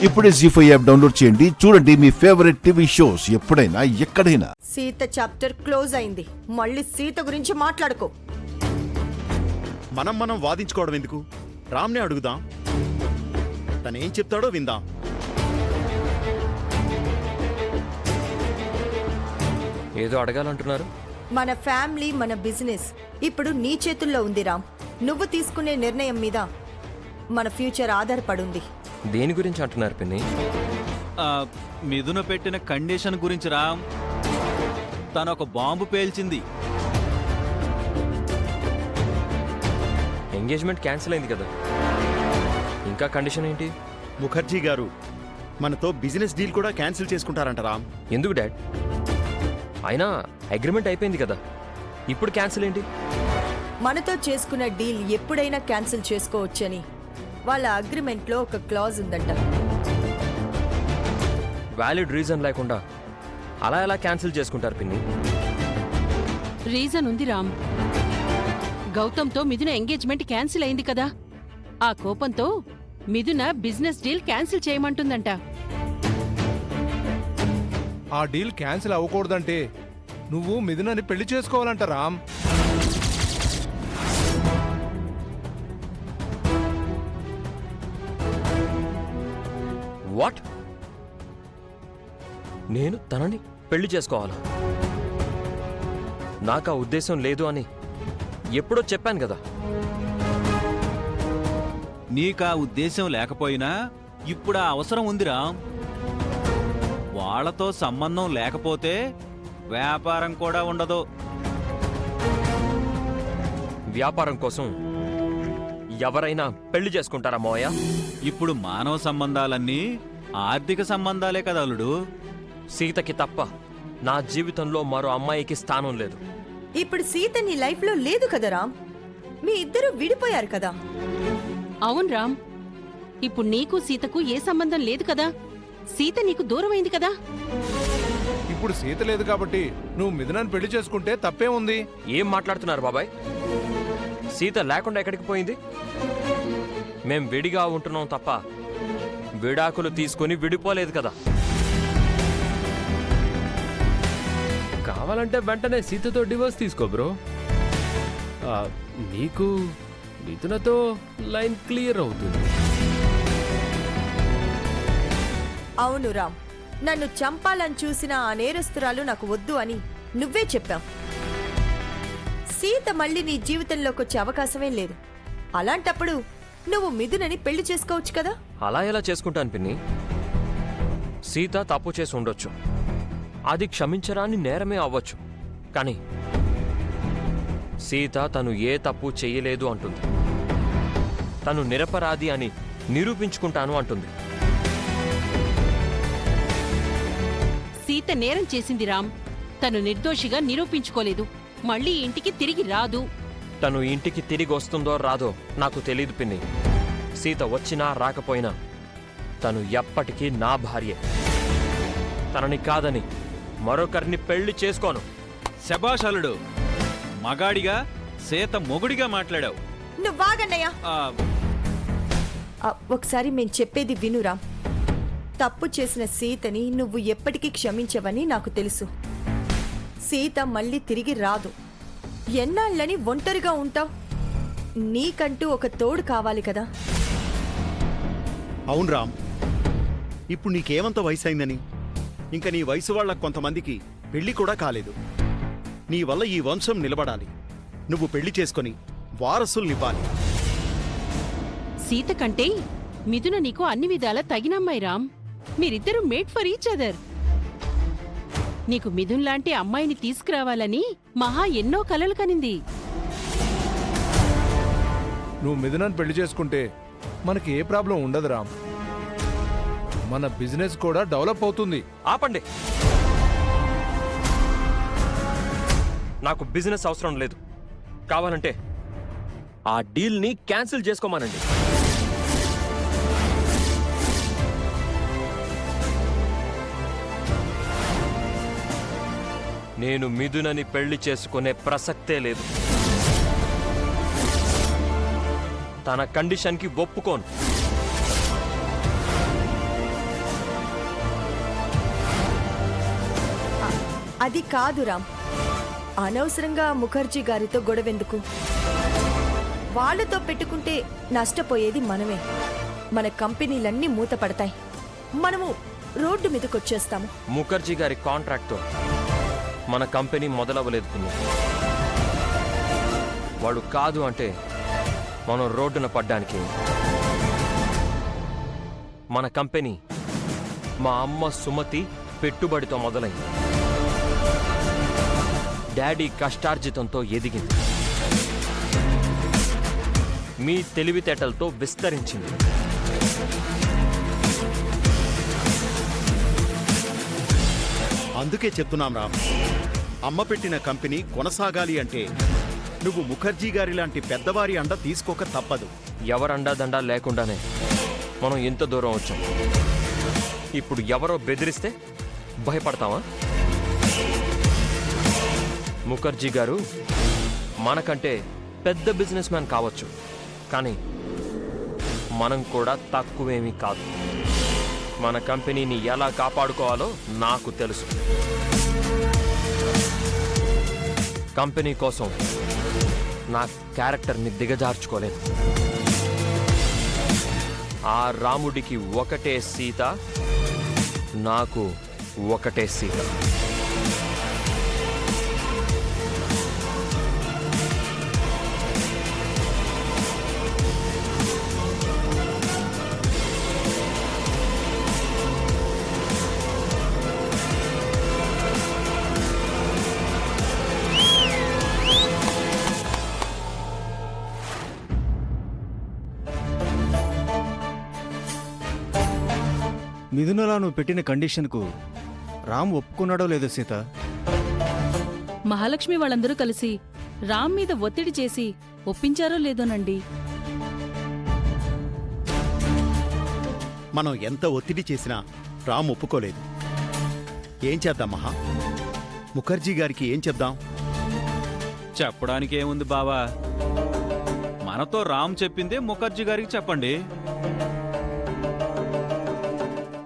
ఇప్పుడే జీ5 app download చేయండి. చూడండి మీ ఫేవరెట్ టీవీ షోస్ ఎప్పుడైనా ఎక్కడైనా. సీత చాప్టర్ క్లోజ్ అయింది. మళ్ళీ సీత గురించి మాట్లాడుకో. మనం వాదించుకోవడం ఎందుకు? రామ్నే అడుగుదాం, తనేం చెప్తాడో విందాం. ఏదో అడగాలంటున్నారు. మన ఫ్యామిలీ, మన బిజినెస్ ఇప్పుడు నీ చేతుల్లో ఉంది రామ్. నువ్వు తీసుకునే నిర్ణయం మీద మన ఫ్యూచర్ ఆధారపడుంది. దేని గురించి అంటున్నారు పిన్ని? మిథున పెట్టిన కండిషన్ గురించి రామ్. తను ఒక బాంబు పేల్చింది. ఎంగేజ్మెంట్ క్యాన్సిల్ అయింది కదా, ఇంకా కండిషన్ ఏంటి? ముఖర్జీ గారు మనతో బిజినెస్ డీల్ కూడా క్యాన్సిల్ చేసుకుంటారంట రామ్. ఎందుకు డాడ్? అయినా అగ్రిమెంట్ అయిపోయింది కదా, ఇప్పుడు క్యాన్సిల్ ఏంటి? మనతో చేసుకున్న డీల్ ఎప్పుడైనా క్యాన్సిల్ చేసుకోవచ్చని వాళ్ళ అగ్రిమెంట్లో ఒక క్లాజ్ ఉందంట. వ్యాలిడ్ రీజన్ లేకుండా అలా ఎలా క్యాన్సిల్ చేసుకుంటారు పిన్ని? రీజన్ ఉంది రామ్. గౌతమ్తో మిథున ఎంగేజ్మెంట్ క్యాన్సిల్ అయింది కదా, ఆ కోపంతో మిథున బిజినెస్ డీల్ క్యాన్సిల్ చేయమంటుందంట. ఆ డీల్ క్యాన్సిల్ అవ్వకూడదంటే నువ్వు మిథునని పెళ్లి చేసుకోవాలంట రామ్. వాట్? నేను తనని పెళ్లి చేసుకోవాలా? నాకు ఆ ఉద్దేశం లేదు అని ఎప్పుడో చెప్పాను కదా. నీకా ఉద్దేశం లేకపోయినా ఇప్పుడు ఆ అవసరం ఉందిరా. వాళ్లతో సంబంధం లేకపోతే వ్యాపారం కూడా ఉండదు. వ్యాపారం కోసం ఎవరైనా పెళ్లి చేసుకుంటారా మోయ? ఇప్పుడు మానవ సంబంధాలన్నీ ఆర్థిక సంబంధాలే కదా అల్లుడు. సీతకి తప్ప నా జీవితంలో మరో అమ్మాయికి స్థానం లేదు. ఇప్పుడు సీత నీ లైఫ్లో లేదు కదా రామ్. మీ ఇద్దరు విడిపోయారు కదా. అవును రామ్, ఇప్పుడు నీకు సీతకు ఏ సంబంధం లేదు కదా. సీత నీకు దూరమైంది కదా. ఇప్పుడు సీత లేదు కాబట్టి నువ్వు మిథునని పెళ్లి చేసుకుంటే తప్పే ఉంది. ఏం మాట్లాడుతున్నారు బాబాయ్? సీత లేకుండా ఎక్కడికి పోయింది? మేం విడిగా ఉంటున్నాం తప్ప విడాకులు తీసుకుని విడిపోలేదు కదా. కావాలంటే వెంటనే సీతతో డివోర్స్ తీసుకో బ్రో. నీకు మిథునతో లైన్ క్లియర్ అవుతుంది. అవును రామ్, నన్ను చంపాలని చూసిన ఆ నేరస్తురాలు నాకు వద్దు అని నువ్వే చెప్పావు. సీత మళ్ళీ నీ జీవితంలోకి వచ్చే అవకాశమే లేదు. అలాంటప్పుడు నువ్వు మిథునని పెళ్లి చేసుకోవచ్చు కదా. అలా ఎలా చేసుకుంటాను పిన్ని? సీత తప్పు చేసి ఉండొచ్చు, అది క్షమించరాని నేరమే అవ్వచ్చు. కానీ సీత తను ఏ తప్పు చెయ్యలేదు అంటుంది. తను నిరపరాధి అని నిరూపించుకుంటాను అంటుంది. సీత నేరం చేసింది రామ్. తను నిర్దోషిగా నిరూపించుకోలేదు. మళ్ళీ ఇంటికి తిరిగి రాదు. తను ఇంటికి తిరిగి వస్తుందో రాదో నాకు తెలీదు పిన్ని. సీత వచ్చినా రాకపోయినా తను ఎప్పటికీ నా భార్యే. తనని కాదని మరొకరిని పెళ్లి చేసుకోను. శభాష్ అల్లుడు, మగాడిగా సీత మొగుడిగా మాట్లాడావు. నువ్వాగన్నయ్యా. ఒకసారి మేం చెప్పేది వినురా. తప్పు చేసిన సీతని నువ్వు ఎప్పటికీ క్షమించవని నాకు తెలుసు. సీత మళ్ళీ తిరిగి రాదు. ఎన్నాళ్ళని ఒంటరిగా ఉంటావు? నీకంటూ ఒక తోడు కావాలి కదా. అవును రామ్, ఇప్పుడు నీకేమంత వయసు అయిందని? ఇంకా నీ వయసు వాళ్ళ కొంతమందికి పెళ్లి కూడా కాలేదు. నీ వల్ల ఈ వంశం నిలబడాలి. నువ్వు పెళ్లి చేసుకొని వారసుల్నివ్వాలి. సీత కంటే మిథున నీకు అన్ని విధాలా తగినమ్మాయి రామ్. మీరిద్దరూ మేడ్ ఫర్ ఈచ్ అదర్. నీకు మిథున్ లాంటి అమ్మాయిని తీసుకురావాలని మహా ఎన్నో కలలు కనింది. నువ్వు మిథునని పెళ్లి చేసుకుంటే మనకి ఏ ప్రాబ్లం ఉండదు రామ్. మన బిజినెస్ కూడా డెవలప్ అవుతుంది. ఆపండి. నాకు బిజినెస్ అవసరం లేదు. కావాలంటే ఆ డీల్ని క్యాన్సిల్ చేసుకోమానండి. నేను మిథునని పెళ్లి చేసుకునే ప్రసక్తే లేదు. తన కండిషన్కి ఒప్పుకోను. అది కాదు రామ్. అనవసరంగా ముఖర్జీ గారితో గొడవెందుకు? వాళ్ళతో పెట్టుకుంటే నష్టపోయేది మనమే. మన కంపెనీలన్నీ మూతపడతాయి. మనము రోడ్డు మీదకొచ్చేస్తాము. ముఖర్జీ గారి కాంట్రాక్ట్తో మన కంపెనీ మొదలవ్వలేదు పిన్ని. వాడు కాదు అంటే మనం రోడ్డున పడ్డానికి. మన కంపెనీ మా అమ్మ సుమతి పెట్టుబడితో మొదలైంది. డాడీ కష్టార్జితంతో ఎదిగింది. మీ తెలివితేటలతో విస్తరించింది. అందుకే చెప్తున్నాం రామ్, అమ్మ పెట్టిన కంపెనీ కొనసాగాలి అంటే నువ్వు ముఖర్జీ గారి లాంటి పెద్దవారి అండ తీసుకోక తప్పదు. ఎవరండాదండా లేకుండానే మనం ఇంత దూరం వచ్చాం. ఇప్పుడు ఎవరో బెదిరిస్తే భయపడతావా? ముఖర్జీ గారు మనకంటే పెద్ద బిజినెస్ మ్యాన్ కావచ్చు, కానీ మనం కూడా తక్కువేమీ కాదు. మన కంపెనీని ఎలా కాపాడుకోవాలో నాకు తెలుసు. కంపెనీ కోసం నా క్యారెక్టర్ని దిగజార్చుకోలేదు. ఆ రాముడికి ఒకటే సీత, నాకు ఒకటే సీత. మిథునలా నువ్వు పెట్టిన కండిషన్కు రామ్ ఒప్పుకున్నాడో లేదో సీత? మహాలక్ష్మి వాళ్ళందరూ కలిసి రామ్ మీద ఒత్తిడి చేసి ఒప్పించారో లేదోనండి. మనం ఎంత ఒత్తిడి చేసినా రామ్ ఒప్పుకోలేదు. ఏం చేద్దాం మహా? ముఖర్జీ గారికి ఏం చెప్దాం? చెప్పడానికి ఏముంది బావా, మనతో రామ్ చెప్పిందే ముఖర్జీ గారికి చెప్పండి.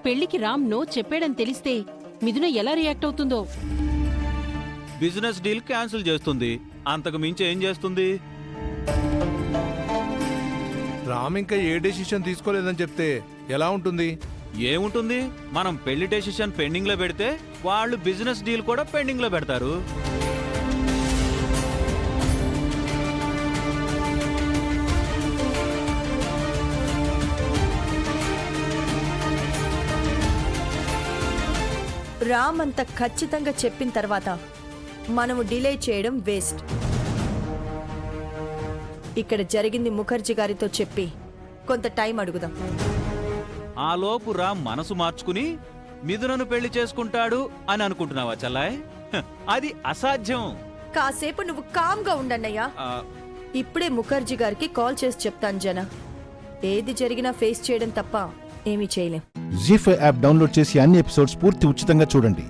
పెళ్లికి రామ్ నో చెప్పాడని తెలిస్తే మిథున ఎలా రియాక్ట్ అవుతుందో. బిజినెస్ డీల్ క్యాన్సిల్ చేస్తుంది, అంతకు మించి ఏం చేస్తుంది? రామ్ ఇంకా ఏ డెసిషన్ తీసుకోలేదని చెప్తే ఎలా ఉంటుంది? ఏముంటుంది, మనం పెళ్లి డెసిషన్ పెండింగ్ లో పెడితే వాళ్ళు బిజినెస్ డీల్ కూడా పెండింగ్ లో పెడతారు. రామ్ అంత ఖచ్చితంగా చెప్పిన తర్వాత మనము డిలే చేయడం వేస్ట్. ఇక్కడ జరిగింది ముఖర్జీ గారితో చెప్పి కొంత టైం అడుగుదాం. ఆ లోపు రామ్ మనసు మార్చుకుని మిథునను పెళ్లి చేసుకుంటాడు అని అనుకుంటున్నావా చల్లాయ్? అది అసాధ్యం. కాసేపు నువ్వు కామ్గా ఉండన్నయ్యా. ఇప్పుడే ముఖర్జీ గారికి కాల్ చేసి చెప్తాను జన. ఏది జరిగినా ఫేస్ చేయడం తప్ప ఏమీ చేయలేం. జీ5 యాప్ డౌన్లోడ్ చేసి అన్ని ఎపిసోడ్స్ పూర్తి ఉచితంగా చూడండి.